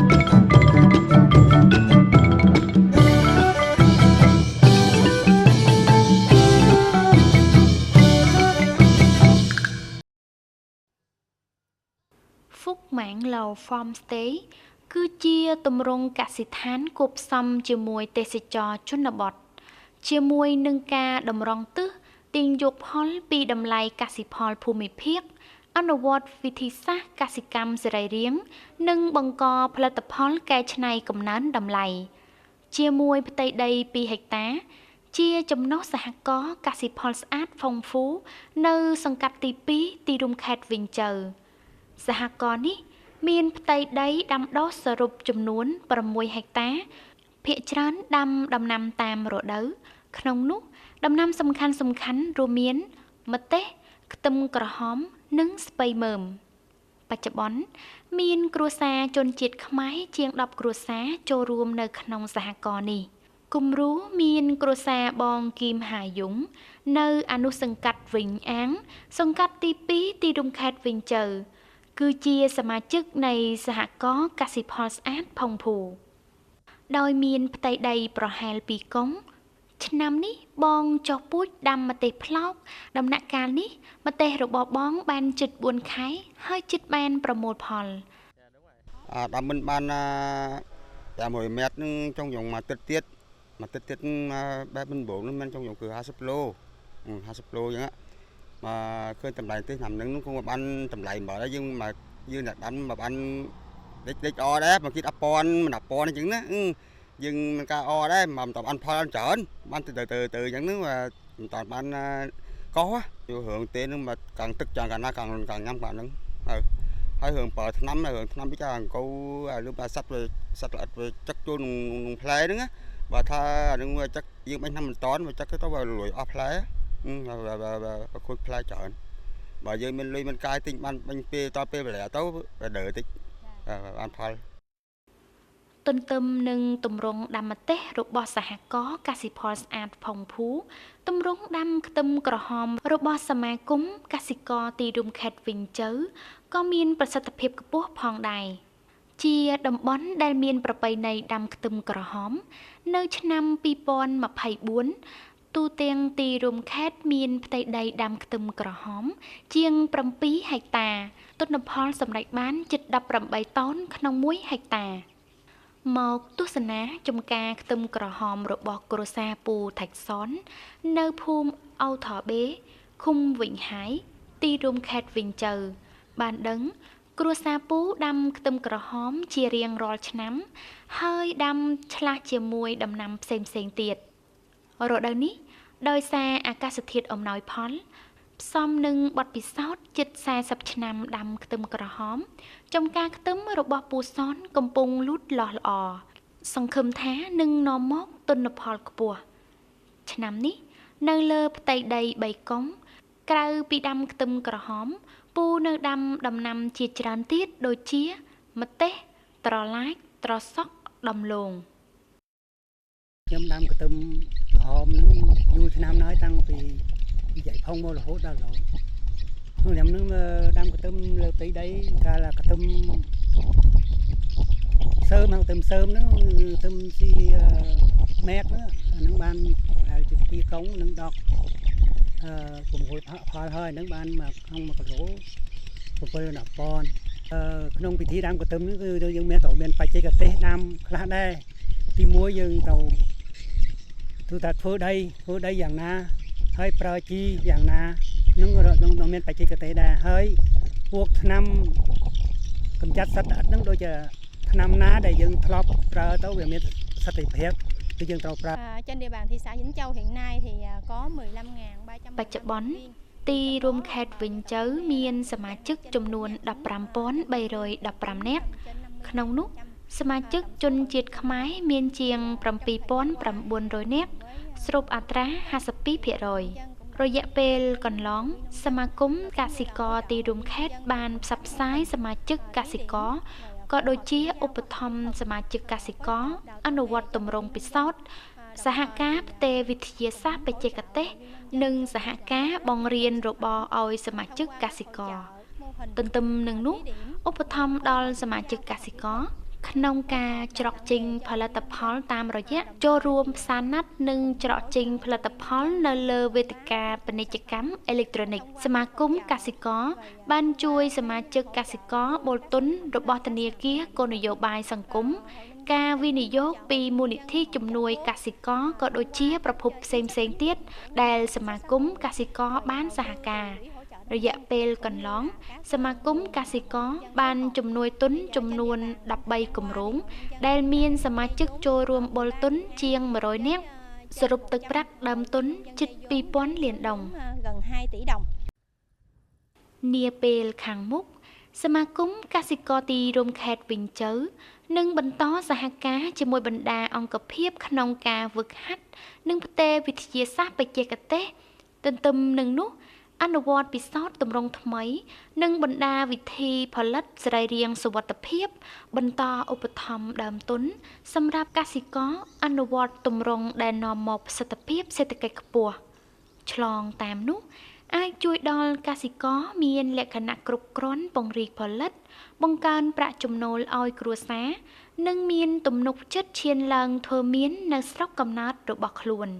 Phúc Mãn Lầu Farmstay គឺជាទម្រង់កសិដ្ឋានគួបផ្សំជាមួយទេសចរណ៍ជនបទជាមួយនឹងការតម្រង់ទិសទាញយកផលពីតម្លៃកសិផលភូមិភាគអនុវត្តវិធីសាស្ត្រកសិកម្មសរីរាង្គនិងបង្កផលិតផលកែច្នៃកំណើនតម្លៃជាមួយផ្ទៃដី2ហិកតាជាចំណុះសហករណ៍កសិផលស្អាត Phong-Phu នៅសង្កាត់ទី2ទីរួមខេត្តវិញជ័រសហករណ៍នេះមានផ្ទៃដីដាំដុះសរុបចំនួន6ហិកតាភាគច្រើនដាំដំណាំតាមរដូវក្នុងនោះដំណាំសំខាន់ៗរួមមានម្ទេសខ្ទឹមក្រហមនិងស្ពៃមើមបច្ចុប្បន្នមានគ្រួសារជនជាតិខ្មែរជាង10គ្រួសារចូលរួមនៅក្នុងសហករណ៍នេះគំរូមានគ្រួសារបងគីមហាយុងនៅអនុសង្កាត់វិញអាំងសង្កាត់ទី2ទីរួមខេត្តវិញជ័រគឺជាសមាជិកនៃសហករណ៍កសិផលស្អាត Phong-Phu ដោយមានផ្ទៃដីប្រហែល2កុងឆ្នាំនេះបងចុះពូជដាំម្ទេសផ្លោកដំណាក់កាលនេះម្ទេសរបស់បងបានជិត4ខែហើយជិតបានប្រមូលផលដាំមិនបាន6 mét trong vòng mà tiết bé bên bố nó trong vòng cứ 20 lô 20 lô vậy á mà khơi tầm lại tới nằm nó không mà ban tầm lại mở đó nhưng mà như là đánh mà ban đích o đấy mà khi đập pon mình đập pon chứng đó nhưng mình ca o đấy mà toàn ăn pon trởn ban từ những nước mà toàn ban có vô hưởng tiền mà càng tức càng nhanh càng nữa hay hưởng bờ năm này hưởng năm biết càng câu lúc ba sắt lại chắc cho nung play nữa và tha nhưng chắc dương mấy năm mình tón mà chắc cái tao vào lùi off play và khôi play chọn mà giờ mình cai tinh ban pe to pe lại tao đợi tích ăn phai ទន្ទឹមនឹងទម្រង់ដាំម្ទេសរបស់សហករណ៍កសិផលស្អាត Phong-Phu ទម្រង់ដាំខ្ទឹមក្រហមរបស់សមាគមកសិករទីរួមខេត្តវិញជ័រក៏មានប្រសិទ្ធភាពខ្ពស់ផងដែរជាតំបន់ដែលមានប្រពៃណីដាំខ្ទឹមក្រហមនៅឆ្នាំ2024ទូទាំងទីរួមខេត្តមានផ្ទៃដីដាំខ្ទឹមក្រហមជាង7ហិកតាទិន្នផលសម្រេចបានជិត18តោនក្នុង1ហិកតាមកទស្សនាចំការខ្ទឹមក្រហមរបស់គ្រួសារពូថាច់សុននៅភូមិអូថបេឃុំវិញហាយទីរួមខេត្តវិញជ័របានដឹងគ្រួសារពូដាំខ្ទឹមក្រហមជារៀងរាល់ឆ្នាំហើយដាំឆ្លាស់ជាមួយដំណាំផ្សេងទៀតរដូវនេះដោយសារអាកាសធាតុអំណោយផលផ្សំនឹងបទពិសោធន៍ជិត40ឆ្នាំដាំខ្ទឹមក្រហមចំការខ្ទឹមរបស់ពូសនកំពុងលូតលាស់ល្អសង្ឃឹមថានឹងនាំមកទិន្នផលខ្ពស់ឆ្នាំនេះនៅលើផ្ទៃដី3កុងក្រៅពីដាំខ្ទឹមក្រហមពូនៅដាំដំណាំជាច្រើនទៀតដូចជាម្ទេសត្រឡាចត្រសក់ដំឡូងខ្ញុំដាំខ្ទឹមក្រហមនឹងយូរឆ្នាំហើយតាំងពីនិយាយផងមករហូតដល់ឥឡូវខ្ញុំនឹងដាំខ្ទឹមលើផ្ទៃដីកាលខ្ទឹមសើមខ្ទឹមសើមហ្នឹងខ្ទឹមស៊ីមែកហ្នឹងអានឹងបានហើយជា2កុងនឹងដកប្រមូលផលហើយនឹងបានមកក្នុង1គីឡូ7-10ប៉ុនក្នុងពិធីដាំខ្ទឹមនេះគឺយើងមានបច្ចេកទេសដាំខ្លះដែរទី1យើងទៅតែធ្វើដីយ៉ាងណាហើយប្រើជីយ៉ាងណានឹងមានបច្ចេកទេសដែរហើយពួកថ្នាំកម្ចាត់សត្វល្អិតនឹងដូចជាថ្នាំណាដែលយើងធ្លាប់ប្រើទៅវាមានប្រសិទ្ធភាពគឺយើងត្រូវប្រើ trên địa bàn thị xã Vĩnh Châu hiện nay thì có 15.300 បច្ចុប្បន្នទីរួមខេត្តវិញជ័រមានសមាជិកចំនួន15,315នាក់ក្នុងនោះសមាជិកជនជាតិខ្មែរមានជាង7,900នាក់ស្របអត្រា 52% រយៈពេលកន្លងសមាគមកសិករទីរួមខេត្តបានផ្សព្វផ្សាយសមាជិកកសិករក៏ដូចជាឧបត្ថម្ភសមាជិកកសិករអនុវត្តទម្រង់ពិសោធន៍សហការផ្ទេរវិទ្យាសាស្ត្របច្ចេកទេសនិងសហការបង្រៀនរបរឲ្យសមាជិកកសិករទន្ទឹមនឹងនោះឧបត្ថម្ភដល់សមាជិកកសិករខ ក្នុងការច្រកចេញផលិតផលតាមរយៈចូលរួមផ្សារណាត់និងច្រកចេញផលិតផលនៅលើវេទិកាពាណិជ្ជកម្មអេឡិចត្រូនិកសមាគមកសិករបានជួយសមាជិកកសិករបូលទុនរបស់ធនាគារគោលនយោបាយសង្គមការវិនិយោគពីមូលនិធិជំនួយកសិករក៏ដូចជាប្រភពផ្សេងៗទៀតដែលសមាគមកសិករបានសហការរយៈពេលកន្លងសមាគមកសិករបានជំនួយទុនចំនួន13គម្រោងដែលមានសមាជិកចូលរួមបុលទុនជាង100នាក់សរុបទឹកប្រាក់ដើមទុនជិត 2000 លានដុល្លារ gần 2 tỷ đồng នាពេលខាងមុខសមាគមកសិករទីរួមខេត្តវិញជ័រនឹងបន្តសហការជាមួយបណ្ដាអង្គភាពក្នុងការហ្វឹកហាត់និងផ្ទេរវិទ្យាសាស្ត្របច្ចេកទេសទន្ទឹមនឹងនោះអនុវត្តពិសោធន៍ទម្រង់ថ្មីនិងបណ្ដាវិធីផលិតសរីរាង្គសុវត្ថិភាពបន្តឧបត្ថម្ភដើមទុនសម្រាប់កសិករអនុវត្តទម្រង់ដែលនាំមកប្រសិទ្ធភាពសេដ្ឋកិច្ចខ្ពស់ឆ្លងតាមនោះអាចជួយដល់កសិករមានលក្ខណៈគ្រប់គ្រាន់ពង្រីកផលិតបង្កើនប្រាក់ចំណូលឲ្យគ្រួសារនិងមានទំនុកចិត្តឈានឡើងធ្វើមាននៅស្រុកកំណើតរបស់ខ្លួន